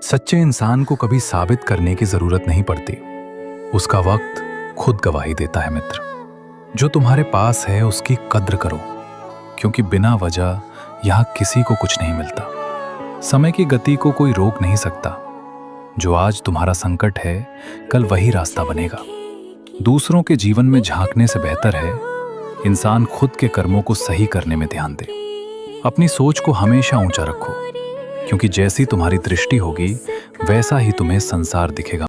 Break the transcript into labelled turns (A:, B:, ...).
A: सच्चे इंसान को कभी साबित करने की जरूरत नहीं पड़ती। उसका वक्त खुद गवाही देता है। मित्र, जो तुम्हारे पास है उसकी कद्र करो, क्योंकि बिना वजह यहां किसी को कुछ नहीं मिलता। समय की गति को कोई रोक नहीं सकता। जो आज तुम्हारा संकट है, कल वही रास्ता बनेगा। दूसरों के जीवन में झांकने से बेहतर है इंसान खुद के कर्मों को सही करने में ध्यान दे। अपनी सोच को हमेशा ऊंचा रखो, क्योंकि जैसी तुम्हारी दृष्टि होगी वैसा ही तुम्हें संसार दिखेगा।